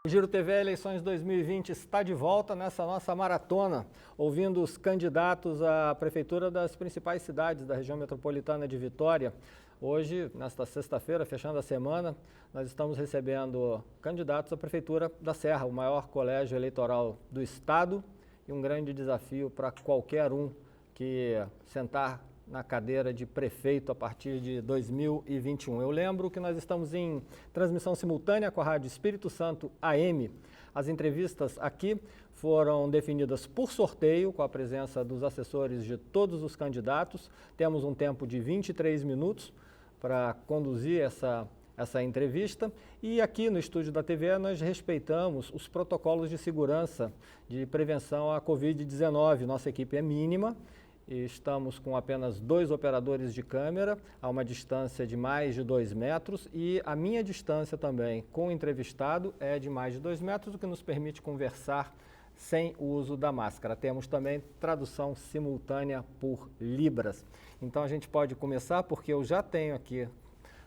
O Giro TV Eleições 2020 está de volta nessa nossa maratona, ouvindo os candidatos à prefeitura das principais cidades da região metropolitana de Vitória. Hoje, nesta sexta-feira, fechando a semana, nós estamos recebendo candidatos à prefeitura da Serra, o maior colégio eleitoral do estado e um grande desafio para qualquer um que sentar na cadeira de prefeito a partir de 2021. Eu lembro que nós estamos em transmissão simultânea com a Rádio Espírito Santo AM. As entrevistas aqui foram definidas por sorteio, com a presença dos assessores de todos os candidatos. Temos um tempo de 23 minutos para conduzir essa entrevista. E aqui no estúdio da TV nós respeitamos os protocolos de segurança de prevenção à Covid-19. Nossa equipe é mínima. Estamos com apenas 2 operadores de câmera, a uma distância de mais de 2 metros e a minha distância também com o entrevistado é de mais de 2 metros, o que nos permite conversar sem o uso da máscara. Temos também tradução simultânea por Libras. Então a gente pode começar porque eu já tenho aqui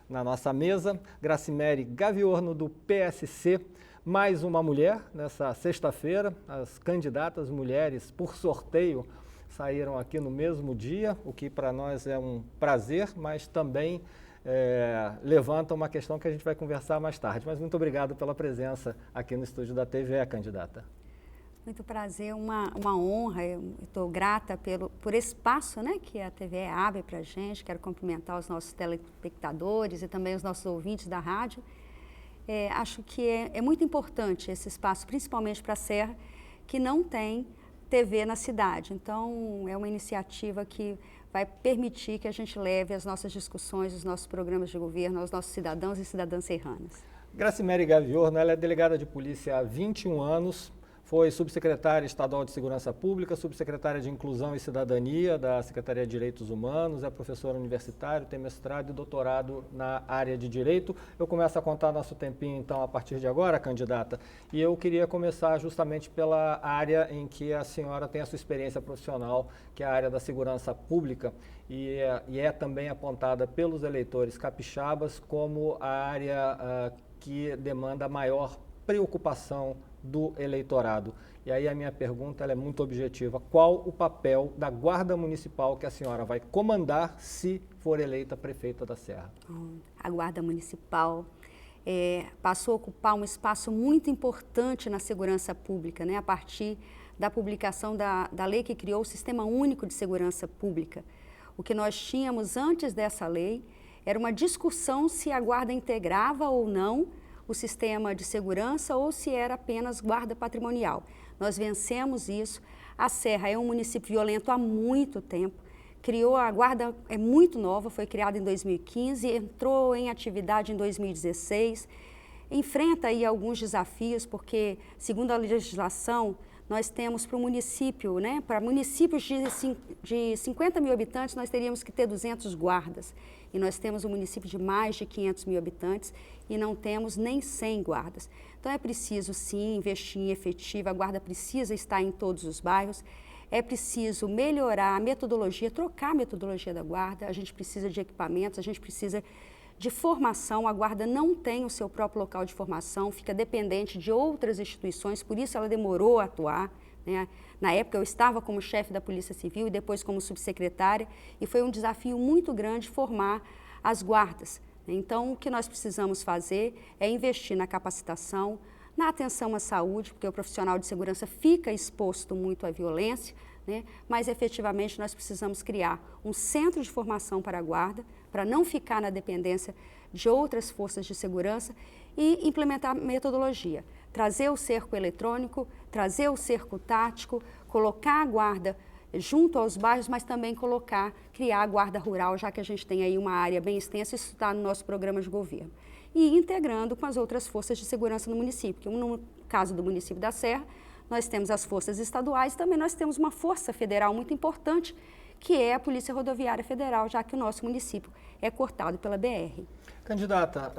na nossa mesa Gracimere Gaviorno do PSC, mais uma mulher nessa sexta-feira, as candidatas mulheres por sorteio saíram aqui no mesmo dia, o que para nós é um prazer, mas também levanta uma questão que a gente vai conversar mais tarde. Mas muito obrigado pela presença aqui no estúdio da TV, candidata. Muito prazer, uma honra, eu estou grata por esse espaço, né, que a TV abre para a gente. Quero cumprimentar os nossos telespectadores e também os nossos ouvintes da rádio. Acho que é muito importante esse espaço, principalmente para a Serra, que não tem TV na cidade. Então, é uma iniciativa que vai permitir que a gente leve as nossas discussões, os nossos programas de governo aos nossos cidadãos e cidadãs serranas. Gracimere Gaviorno, ela é delegada de polícia há 21 anos, foi subsecretária estadual de Segurança Pública, subsecretária de Inclusão e Cidadania da Secretaria de Direitos Humanos, é professora universitária, tem mestrado e doutorado na área de Direito. Eu começo a contar nosso tempinho, então, a partir de agora, candidata, e eu queria começar justamente pela área em que a senhora tem a sua experiência profissional, que é a área da segurança pública, e é também apontada pelos eleitores capixabas como a área que demanda maior preocupação do eleitorado. E aí a minha pergunta ela é muito objetiva. Qual o papel da Guarda Municipal que a senhora vai comandar se for eleita prefeita da Serra? A Guarda Municipal passou a ocupar um espaço muito importante na segurança pública, né, a partir da publicação da lei que criou o Sistema Único de Segurança Pública. O que nós tínhamos antes dessa lei era uma discussão se a Guarda integrava ou não o sistema de segurança ou se era apenas guarda patrimonial. Nós vencemos isso. A Serra é um município violento há muito tempo. A guarda é muito nova, foi criada em 2015, entrou em atividade em 2016. Enfrenta aí alguns desafios, porque, segundo a legislação, nós temos para o município, né, para municípios de 50 mil habitantes, nós teríamos que ter 200 guardas. E nós temos um município de mais de 500 mil habitantes e não temos nem 100 guardas. Então é preciso, sim, investir em efetivo, a guarda precisa estar em todos os bairros, é preciso melhorar a metodologia, trocar a metodologia da guarda, a gente precisa de equipamentos, a gente precisa de formação, a guarda não tem o seu próprio local de formação, fica dependente de outras instituições, por isso ela demorou a atuar, né? Na época eu estava como chefe da Polícia Civil e depois como subsecretária e foi um desafio muito grande formar as guardas. Então o que nós precisamos fazer é investir na capacitação, na atenção à saúde, porque o profissional de segurança fica exposto muito à violência, né? Mas efetivamente nós precisamos criar um centro de formação para a guarda, para não ficar na dependência de outras forças de segurança e implementar metodologia. Trazer o cerco eletrônico, trazer o cerco tático, colocar a guarda junto aos bairros, mas também criar a guarda rural, já que a gente tem aí uma área bem extensa, isso está no nosso programa de governo. E integrando com as outras forças de segurança no município, que no caso do município da Serra, nós temos as forças estaduais e também nós temos uma força federal muito importante, que é a Polícia Rodoviária Federal, já que o nosso município é cortado pela BR. Candidata,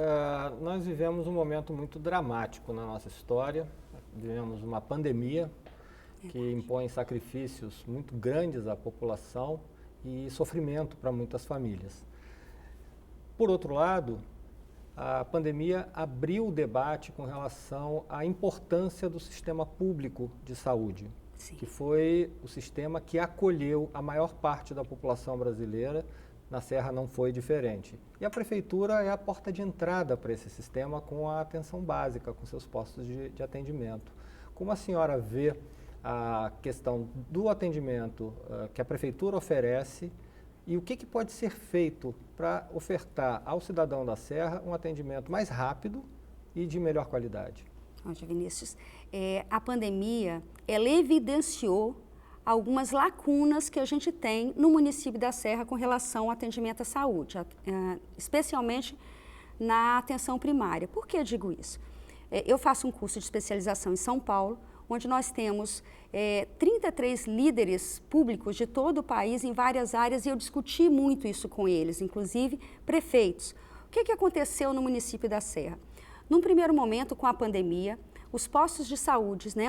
nós vivemos um momento muito dramático na nossa história, vivemos uma pandemia que impõe sacrifícios muito grandes à população e sofrimento para muitas famílias. Por outro lado, a pandemia abriu o debate com relação à importância do sistema público de saúde, Sim. que foi o sistema que acolheu a maior parte da população brasileira. Na Serra não foi diferente. E a Prefeitura é a porta de entrada para esse sistema com a atenção básica, com seus postos de atendimento. Como a senhora vê a questão do atendimento que a Prefeitura oferece e o que pode ser feito para ofertar ao cidadão da Serra um atendimento mais rápido e de melhor qualidade? Olha, Vinícius, a pandemia, ela evidenciou algumas lacunas que a gente tem no município da Serra com relação ao atendimento à saúde, especialmente na atenção primária. Por que eu digo isso? Eu faço um curso de especialização em São Paulo, onde nós temos 33 líderes públicos de todo o país em várias áreas e eu discuti muito isso com eles, inclusive prefeitos. O que aconteceu no município da Serra? Num primeiro momento, com a pandemia, os postos de saúde, né,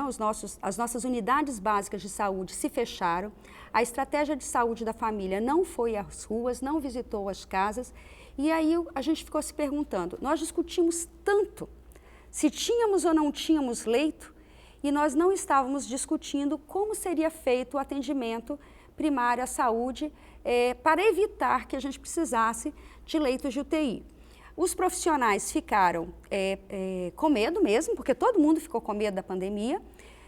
as nossas unidades básicas de saúde se fecharam, a estratégia de saúde da família não foi às ruas, não visitou as casas, e aí a gente ficou se perguntando, nós discutimos tanto se tínhamos ou não tínhamos leito, e nós não estávamos discutindo como seria feito o atendimento primário à saúde para evitar que a gente precisasse de leitos de UTI. Os profissionais ficaram com medo mesmo, porque todo mundo ficou com medo da pandemia,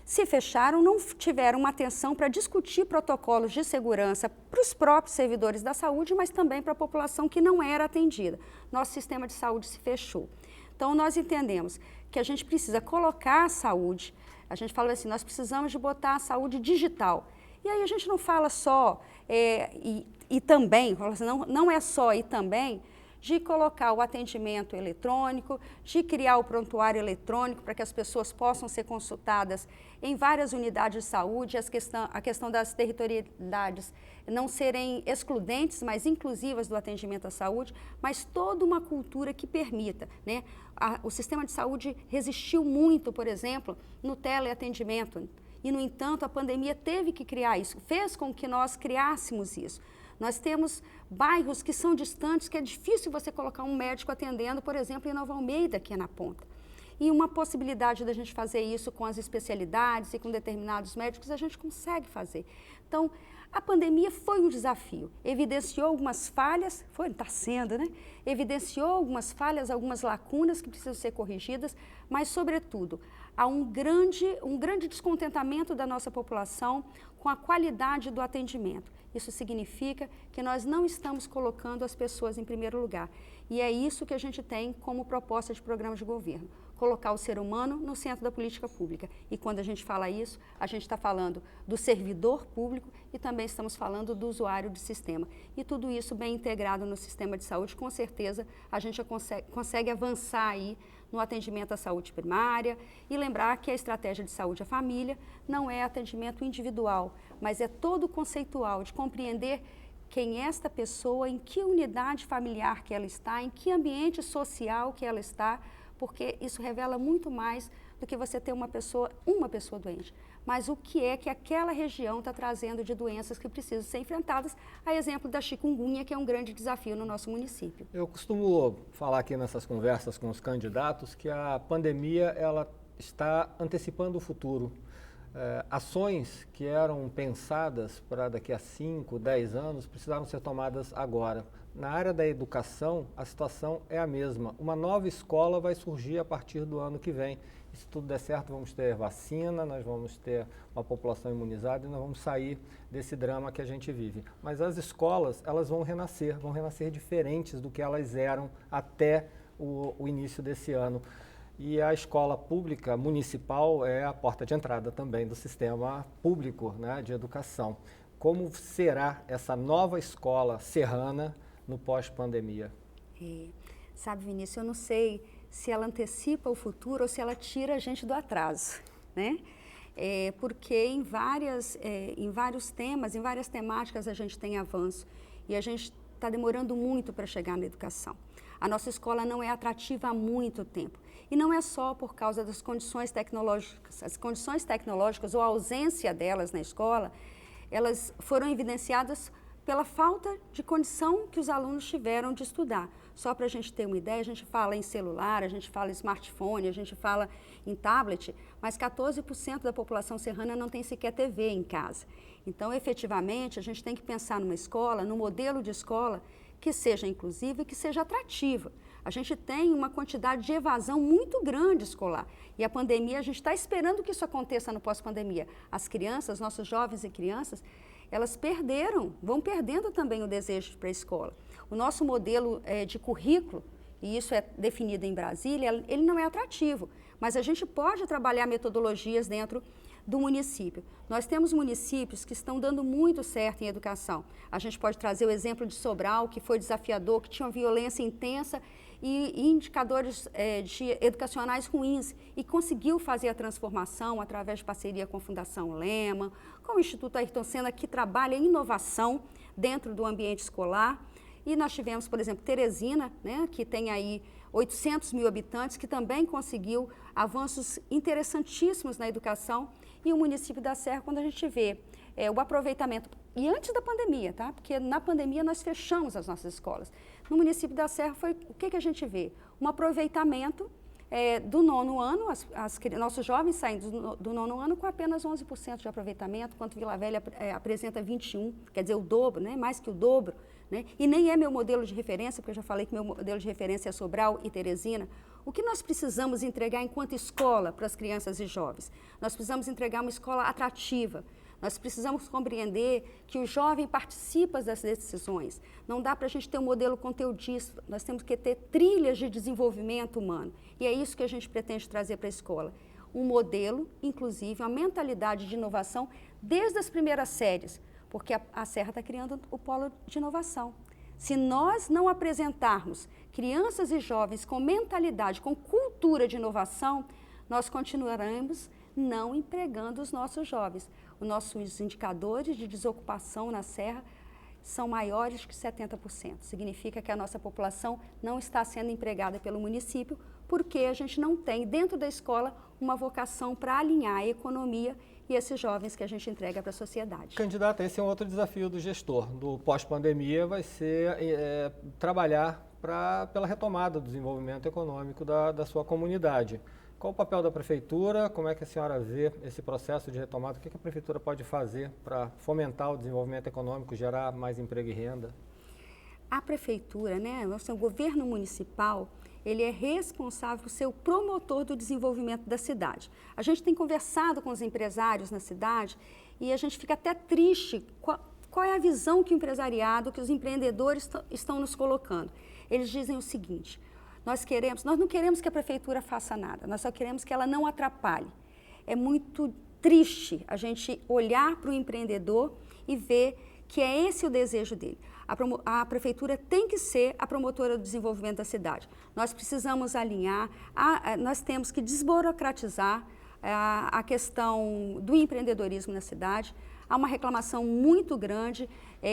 se fecharam, não tiveram uma atenção para discutir protocolos de segurança para os próprios servidores da saúde, mas também para a população que não era atendida. Nosso sistema de saúde se fechou. Então, nós entendemos que a gente precisa colocar a saúde, a gente fala assim, nós precisamos de botar a saúde digital. E aí a gente não fala só e também, não é só e também, de colocar o atendimento eletrônico, de criar o prontuário eletrônico para que as pessoas possam ser consultadas em várias unidades de saúde, a questão das territorialidades não serem excludentes, mas inclusivas do atendimento à saúde, mas toda uma cultura que permita, né? O sistema de saúde resistiu muito, por exemplo, no teleatendimento, e, no entanto, a pandemia teve que criar isso, fez com que nós criássemos isso. Nós temos bairros que são distantes, que é difícil você colocar um médico atendendo, por exemplo, em Nova Almeida, que é na ponta. E uma possibilidade da gente fazer isso com as especialidades e com determinados médicos, a gente consegue fazer. Então, a pandemia foi um desafio, evidenciou algumas falhas, está sendo, né? Evidenciou algumas falhas, algumas lacunas que precisam ser corrigidas, mas, sobretudo, há um grande descontentamento da nossa população com a qualidade do atendimento. Isso significa que nós não estamos colocando as pessoas em primeiro lugar. E é isso que a gente tem como proposta de programa de governo, colocar o ser humano no centro da política pública. E quando a gente fala isso, a gente está falando do servidor público e também estamos falando do usuário do sistema. E tudo isso bem integrado no sistema de saúde, com certeza a gente consegue avançar aí no atendimento à saúde primária e lembrar que a estratégia de saúde à família não é atendimento individual, mas é todo conceitual, de compreender quem é esta pessoa, em que unidade familiar que ela está, em que ambiente social que ela está, porque isso revela muito mais do que você ter uma pessoa doente, mas o que é que aquela região está trazendo de doenças que precisam ser enfrentadas, a exemplo da chikungunya, que é um grande desafio no nosso município. Eu costumo falar aqui nessas conversas com os candidatos que a pandemia ela está antecipando o futuro. Ações que eram pensadas para daqui a 5, 10 anos precisaram ser tomadas agora. Na área da educação, a situação é a mesma. Uma nova escola vai surgir a partir do ano que vem. E se tudo der certo, vamos ter vacina, nós vamos ter uma população imunizada e nós vamos sair desse drama que a gente vive. Mas as escolas, elas vão renascer diferentes do que elas eram até o início desse ano. E a escola pública municipal é a porta de entrada também do sistema público, né, de educação. Como será essa nova escola serrana no pós-pandemia? Sabe, Vinícius, eu não sei se ela antecipa o futuro ou se ela tira a gente do atraso, né? Porque em vários temas, em várias temáticas a gente tem avanço e a gente está demorando muito para chegar na educação. A nossa escola não é atrativa há muito tempo. E não é só por causa das condições tecnológicas. As condições tecnológicas ou a ausência delas na escola, elas foram evidenciadas pela falta de condição que os alunos tiveram de estudar. Só para a gente ter uma ideia, a gente fala em celular, a gente fala em smartphone, a gente fala em tablet, mas 14% da população serrana não tem sequer TV em casa. Então, efetivamente, a gente tem que pensar numa escola, num modelo de escola que seja inclusiva e que seja atrativa. A gente tem uma quantidade de evasão muito grande escolar. E a pandemia, a gente está esperando que isso aconteça no pós-pandemia. As crianças, nossos jovens e crianças, elas vão perdendo também o desejo para a escola. O nosso modelo de currículo, e isso é definido em Brasília, ele não é atrativo, mas a gente pode trabalhar metodologias dentro do município. Nós temos municípios que estão dando muito certo em educação. A gente pode trazer o exemplo de Sobral, que foi desafiador, que tinha uma violência intensa e indicadores educacionais ruins, e conseguiu fazer a transformação através de parceria com a Fundação Lema, com o Instituto Ayrton Senna, que trabalha em inovação dentro do ambiente escolar. E nós tivemos, por exemplo, Teresina, né, que tem aí 800 mil habitantes, que também conseguiu avanços interessantíssimos na educação, e o município da Serra, quando a gente vê o aproveitamento, e antes da pandemia, tá? Porque na pandemia nós fechamos as nossas escolas. No município da Serra, o que a gente vê? Um aproveitamento do 9º ano, nossos jovens saindo do 9º ano com apenas 11% de aproveitamento, enquanto Vila Velha apresenta 21%, quer dizer, o dobro, né? Mais que o dobro. Né? E nem é meu modelo de referência, porque eu já falei que meu modelo de referência é Sobral e Teresina. O que nós precisamos entregar enquanto escola para as crianças e jovens? Nós precisamos entregar uma escola atrativa. Nós precisamos compreender que o jovem participa das decisões. Não dá para a gente ter um modelo conteudista, nós temos que ter trilhas de desenvolvimento humano. E é isso que a gente pretende trazer para a escola. Um modelo, inclusive, uma mentalidade de inovação desde as primeiras séries, porque a Serra está criando o polo de inovação. Se nós não apresentarmos crianças e jovens com mentalidade, com cultura de inovação, nós continuaremos não empregando os nossos jovens. Os nossos indicadores de desocupação na Serra são maiores que 70%. Significa que a nossa população não está sendo empregada pelo município, porque a gente não tem dentro da escola uma vocação para alinhar a economia e esses jovens que a gente entrega para a sociedade. Candidata, esse é um outro desafio do gestor, do pós-pandemia, vai ser trabalhar pela retomada do desenvolvimento econômico da sua comunidade. Qual o papel da Prefeitura? Como é que a senhora vê esse processo de retomada? O que a Prefeitura pode fazer para fomentar o desenvolvimento econômico, gerar mais emprego e renda? A Prefeitura, né, o governo municipal, ele é responsável por ser o promotor do desenvolvimento da cidade. A gente tem conversado com os empresários na cidade e a gente fica até triste. Qual é a visão que o empresariado, que os empreendedores estão nos colocando? Eles dizem o seguinte: nós não queremos que a Prefeitura faça nada, nós só queremos que ela não atrapalhe. É muito triste a gente olhar para o empreendedor e ver que é esse o desejo dele. A Prefeitura tem que ser a promotora do desenvolvimento da cidade. Nós precisamos alinhar, nós temos que desburocratizar a questão do empreendedorismo na cidade. Há uma reclamação muito grande,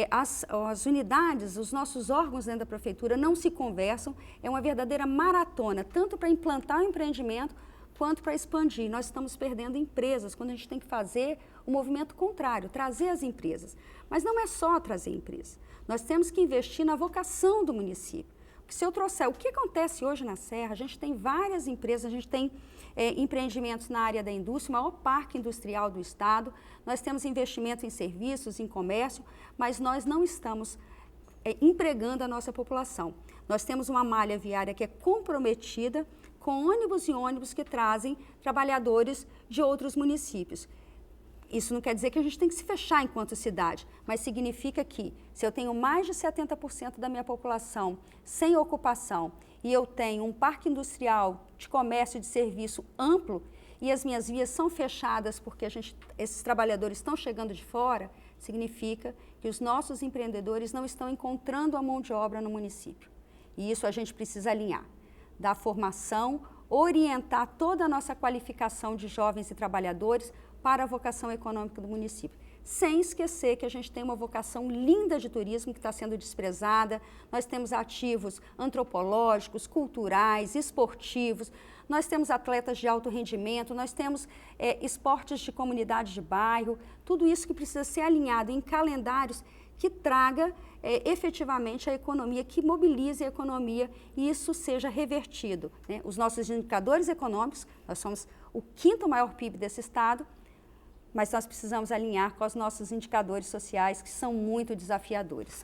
as unidades, os nossos órgãos dentro da Prefeitura não se conversam, é uma verdadeira maratona, tanto para implantar o empreendimento, quanto para expandir. Nós estamos perdendo empresas, quando a gente tem que fazer o movimento contrário, trazer as empresas. Mas não é só trazer empresas, nós temos que investir na vocação do município. Porque se eu trouxer, o que acontece hoje na Serra, a gente tem várias empresas, a gente tem empreendimentos na área da indústria, o maior parque industrial do estado, nós temos investimento em serviços, em comércio, mas nós não estamos empregando a nossa população. Nós temos uma malha viária que é comprometida com ônibus e ônibus que trazem trabalhadores de outros municípios. Isso não quer dizer que a gente tem que se fechar enquanto cidade, mas significa que se eu tenho mais de 70% da minha população sem ocupação e eu tenho um parque industrial de comércio e de serviço amplo e as minhas vias são fechadas porque esses trabalhadores estão chegando de fora, significa que os nossos empreendedores não estão encontrando a mão de obra no município. E isso a gente precisa alinhar, dar formação, orientar toda a nossa qualificação de jovens e trabalhadores para a vocação econômica do município. Sem esquecer que a gente tem uma vocação linda de turismo que está sendo desprezada, nós temos ativos antropológicos, culturais, esportivos, nós temos atletas de alto rendimento, nós temos esportes de comunidade de bairro, tudo isso que precisa ser alinhado em calendários que traga efetivamente a economia, que mobilize a economia e isso seja revertido, né? Os nossos indicadores econômicos, nós somos o 5º maior PIB desse estado, mas nós precisamos alinhar com os nossos indicadores sociais, que são muito desafiadores.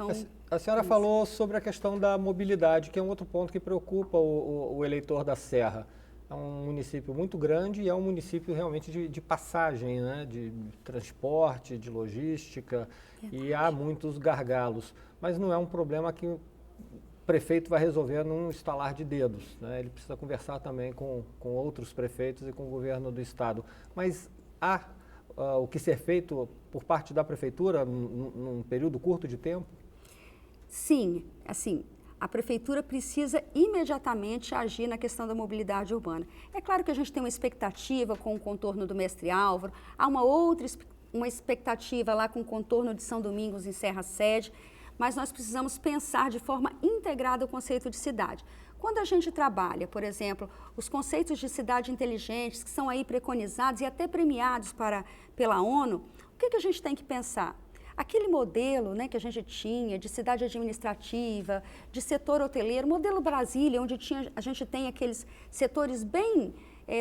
A senhora falou sobre a questão da mobilidade, que é um outro ponto que preocupa o eleitor da Serra. É um município muito grande e é um município realmente de passagem, né? De transporte, de logística, e há muitos gargalos. Mas não é um problema que o prefeito vai resolver num estalar de dedos, né? Ele precisa conversar também com outros prefeitos e com o governo do estado. Mas há o que ser feito por parte da prefeitura num período curto de tempo? Sim, assim, a prefeitura precisa imediatamente agir na questão da mobilidade urbana. É claro que a gente tem uma expectativa com o contorno do Mestre Álvaro, há uma expectativa lá com o contorno de São Domingos em Serra Sede, mas nós precisamos pensar de forma integrada o conceito de cidade. Quando a gente trabalha, por exemplo, os conceitos de cidade inteligentes, que são aí preconizados e até premiados pela ONU, o que a gente tem que pensar? Aquele modelo, né, que a gente tinha de cidade administrativa, de setor hoteleiro, modelo Brasília, onde a gente tem aqueles setores bem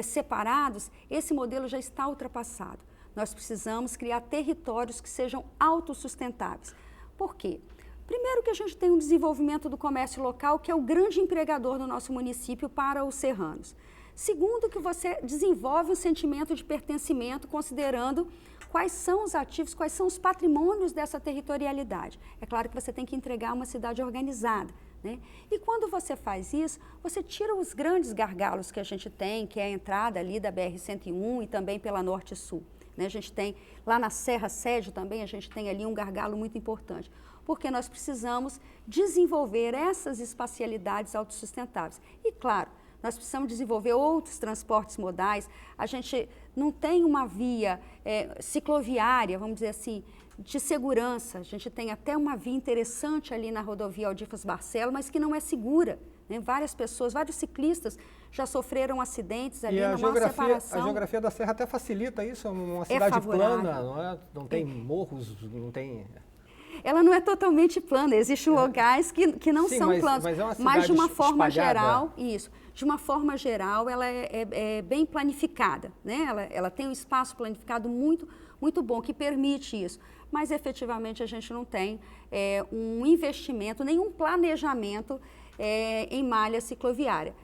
separados, esse modelo já está ultrapassado. Nós precisamos criar territórios que sejam autossustentáveis. Por quê? Primeiro que a gente tem um desenvolvimento do comércio local, que é o grande empregador do nosso município para os serranos. Segundo, que você desenvolve um sentimento de pertencimento, considerando quais são os ativos, quais são os patrimônios dessa territorialidade. É claro que você tem que entregar uma cidade organizada, né? E quando você faz isso, você tira os grandes gargalos que a gente tem, que é a entrada ali da BR-101 e também pela Norte-Sul, né? A gente tem, lá na Serra Sede também, a gente tem ali um gargalo muito importante, porque nós precisamos desenvolver essas espacialidades autossustentáveis. E, claro, nós precisamos desenvolver outros transportes modais. A gente não tem uma via cicloviária, vamos dizer assim, de segurança. A gente tem até uma via interessante ali na rodovia Aldifas Barcelos, mas que não é segura, né? Várias pessoas, vários ciclistas já sofreram acidentes ali numa separação. A geografia da Serra até facilita isso, é uma cidade plana, não é? Não tem morros, não tem... Ela não é totalmente plana, existem locais que não são planos, mas é uma cidade mas de uma forma espalhada. geral, isso, de uma forma geral, ela é bem planificada, né? Ela tem um espaço planificado muito, muito bom, que permite isso, mas efetivamente a gente não tem um investimento, nenhum planejamento em malha cicloviária.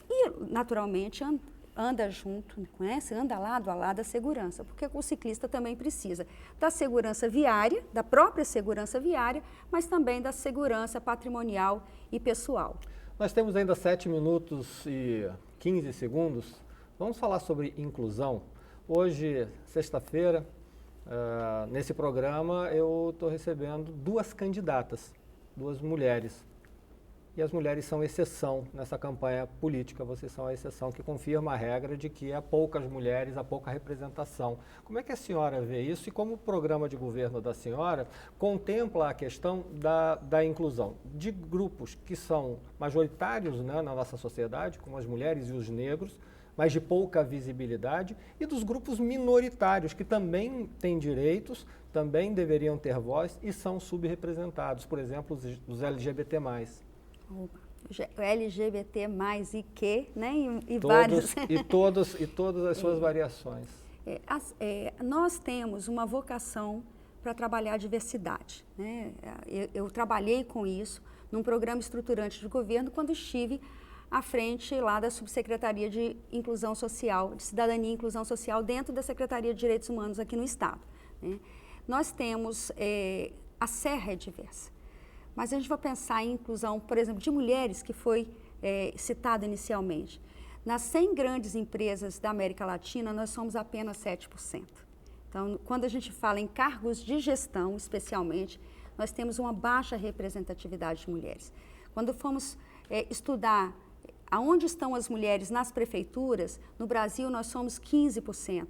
E, naturalmente, anda junto, conhece? Anda lado a lado a segurança, porque o ciclista também precisa da segurança viária, da própria segurança viária, mas também da segurança patrimonial e pessoal. Nós temos ainda 7 minutos e 15 segundos. Vamos falar sobre inclusão. Hoje, sexta-feira, nesse programa, eu estou recebendo 2 candidatas, 2 mulheres. E as mulheres são exceção nessa campanha política, vocês são a exceção que confirma a regra de que há poucas mulheres, há pouca representação. Como é que a senhora vê isso e como o programa de governo da senhora contempla a questão da inclusão de grupos que são majoritários, né, na nossa sociedade, como as mulheres e os negros, mas de pouca visibilidade, e dos grupos minoritários, que também têm direitos, também deveriam ter voz e são subrepresentados, por exemplo, os LGBT+. LGBT mais e que, né? E todos, vários. E todas as suas variações. Nós temos uma vocação para trabalhar a diversidade, né? Eu trabalhei com isso num programa estruturante de governo quando estive à frente lá da Subsecretaria de Inclusão Social, de Cidadania e Inclusão Social, dentro da Secretaria de Direitos Humanos aqui no Estado, né? Nós temos, a Serra é diversa. Mas a gente vai pensar em inclusão, por exemplo, de mulheres, que foi citado inicialmente. Nas 100 grandes empresas da América Latina, nós somos apenas 7%. Então, quando a gente fala em cargos de gestão, especialmente, nós temos uma baixa representatividade de mulheres. Quando fomos estudar aonde estão as mulheres nas prefeituras, no Brasil nós somos 15%.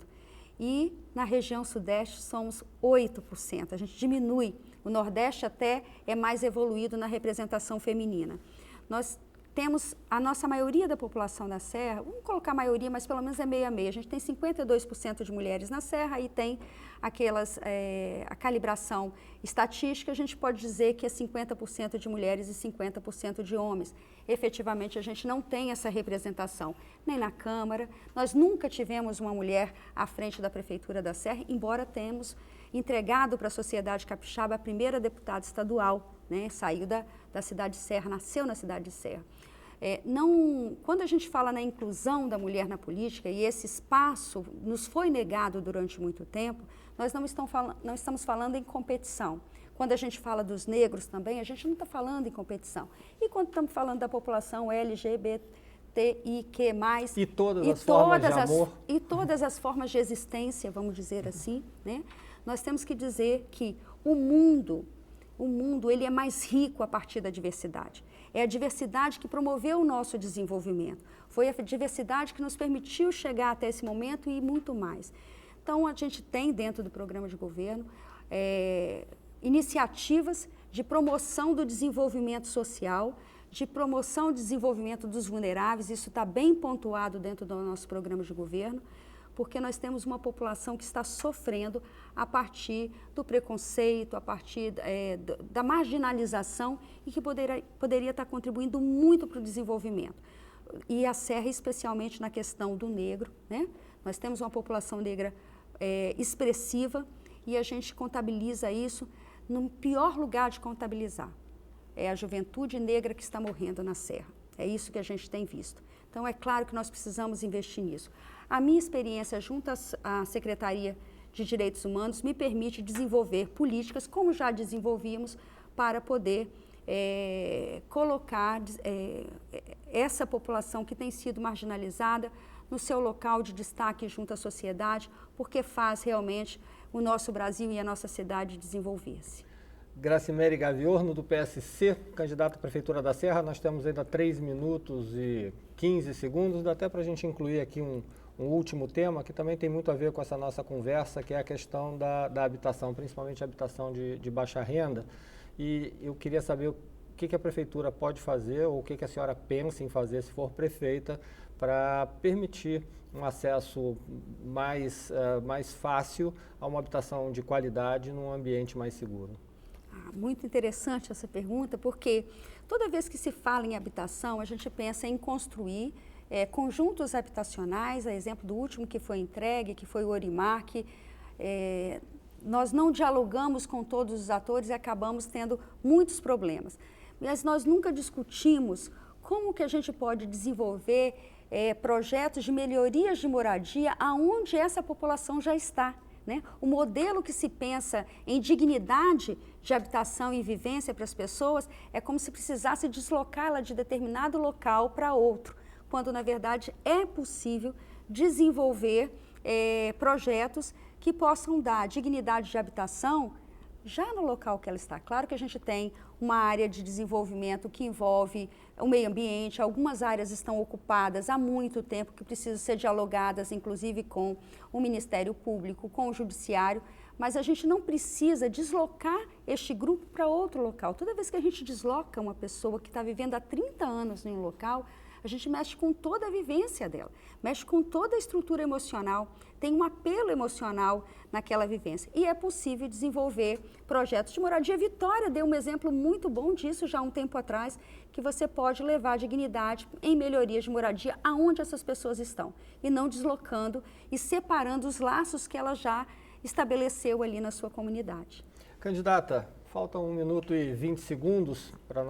E na região sudeste somos 8%. A gente diminui. O Nordeste até é mais evoluído na representação feminina. Nós temos a nossa maioria da população da Serra, vamos colocar a maioria, mas pelo menos é meio a meio. A gente tem 52% de mulheres na Serra e tem a calibração estatística, a gente pode dizer que é 50% de mulheres e 50% de homens. Efetivamente, a gente não tem essa representação, nem na Câmara. Nós nunca tivemos uma mulher à frente da Prefeitura da Serra, embora temos entregado para a sociedade capixaba a primeira deputada estadual, né? Saiu da cidade de Serra, nasceu na cidade de Serra. Quando a gente fala na inclusão da mulher na política, e esse espaço nos foi negado durante muito tempo, nós não estamos falando em competição. Quando a gente fala dos negros também, a gente não está falando em competição. E quando estamos falando da população LGBTIQ+, e todas as formas de amor. E todas as formas de existência, vamos dizer assim, né? Nós temos que dizer que o mundo ele é mais rico a partir da diversidade. É a diversidade que promoveu o nosso desenvolvimento. Foi a diversidade que nos permitiu chegar até esse momento e muito mais. Então, a gente tem dentro do programa de governo iniciativas de promoção do desenvolvimento social, de promoção do desenvolvimento dos vulneráveis, isso está bem pontuado dentro do nosso programa de governo, porque nós temos uma população que está sofrendo a partir do preconceito, a partir da marginalização e que poderia estar contribuindo muito para o desenvolvimento. E a Serra, especialmente na questão do negro, né? Nós temos uma população negra expressiva e a gente contabiliza isso no pior lugar de contabilizar. É a juventude negra que está morrendo na Serra. É isso que a gente tem visto. Então, é claro que nós precisamos investir nisso. A minha experiência junto à Secretaria de Direitos Humanos me permite desenvolver políticas, como já desenvolvimos, para poder colocar essa população que tem sido marginalizada no seu local de destaque junto à sociedade, porque faz realmente o nosso Brasil e a nossa cidade desenvolver-se. Gracimere Gaviorno, do PSC, candidata à Prefeitura da Serra. Nós temos ainda 3 minutos e 15 segundos, dá até para a gente incluir aqui um último tema que também tem muito a ver com essa nossa conversa, que é a questão da habitação, principalmente a habitação de baixa renda. E eu queria saber o que a Prefeitura pode fazer ou o que a senhora pensa em fazer, se for prefeita, para permitir um acesso mais fácil a uma habitação de qualidade num ambiente mais seguro. Muito interessante essa pergunta, porque toda vez que se fala em habitação, a gente pensa em construir conjuntos habitacionais, a exemplo do último que foi entregue, que foi o Orimar, que nós não dialogamos com todos os atores e acabamos tendo muitos problemas. Mas nós nunca discutimos como que a gente pode desenvolver projetos de melhorias de moradia aonde essa população já está. Né? O modelo que se pensa em dignidade de habitação e vivência para as pessoas é como se precisasse deslocá-la de determinado local para outro, quando na verdade é possível desenvolver projetos que possam dar dignidade de habitação já no local que ela está. Claro que a gente tem uma área de desenvolvimento que envolve o meio ambiente, algumas áreas estão ocupadas há muito tempo, que precisam ser dialogadas, inclusive com o Ministério Público, com o Judiciário, mas a gente não precisa deslocar este grupo para outro local. Toda vez que a gente desloca uma pessoa que está vivendo há 30 anos em um local, a gente mexe com toda a vivência dela, mexe com toda a estrutura emocional, tem um apelo emocional naquela vivência. E é possível desenvolver projetos de moradia. Vitória deu um exemplo muito bom disso já há um tempo atrás, que você pode levar dignidade em melhorias de moradia aonde essas pessoas estão, e não deslocando e separando os laços que ela já estabeleceu ali na sua comunidade. Candidata, faltam 1 minuto e 20 segundos para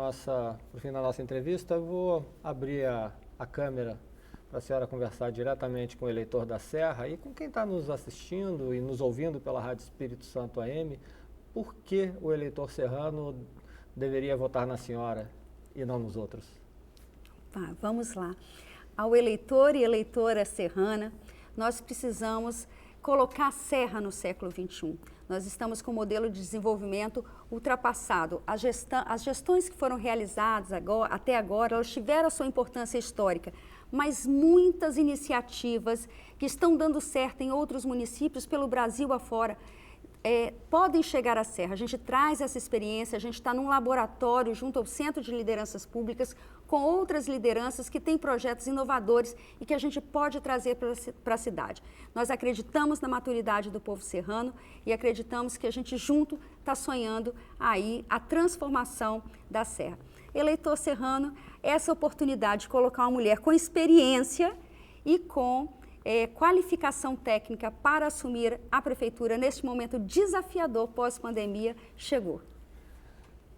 o fim da nossa entrevista. Eu vou abrir a câmera para a senhora conversar diretamente com o eleitor da Serra e com quem está nos assistindo e nos ouvindo pela Rádio Espírito Santo AM. Por que o eleitor serrano deveria votar na senhora e não nos outros? Vamos lá. Ao eleitor e eleitora serrana, nós precisamos colocar a Serra no século XXI. Nós estamos com um modelo de desenvolvimento ultrapassado. As gestões que foram realizadas até agora, elas tiveram a sua importância histórica, mas muitas iniciativas que estão dando certo em outros municípios pelo Brasil afora podem chegar à Serra. A gente traz essa experiência, a gente está num laboratório junto ao Centro de Lideranças Públicas com outras lideranças que têm projetos inovadores e que a gente pode trazer para a cidade. Nós acreditamos na maturidade do povo serrano e acreditamos que a gente junto está sonhando aí a transformação da Serra. Eleitor serrano, essa oportunidade de colocar uma mulher com experiência e com qualificação técnica para assumir a prefeitura neste momento desafiador pós-pandemia chegou.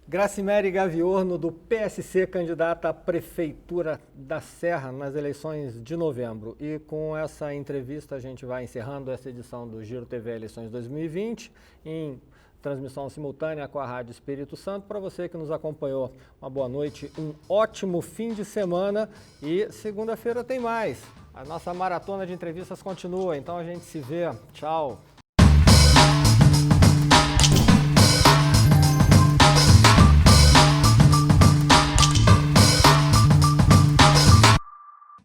Gracimere Gaviorno, do PSC, candidata à Prefeitura da Serra nas eleições de novembro. E com essa entrevista a gente vai encerrando essa edição do Giro TV Eleições 2020 em transmissão simultânea com a Rádio Espírito Santo. Para você que nos acompanhou, uma boa noite, um ótimo fim de semana e segunda-feira tem mais. A nossa maratona de entrevistas continua, então a gente se vê. Tchau!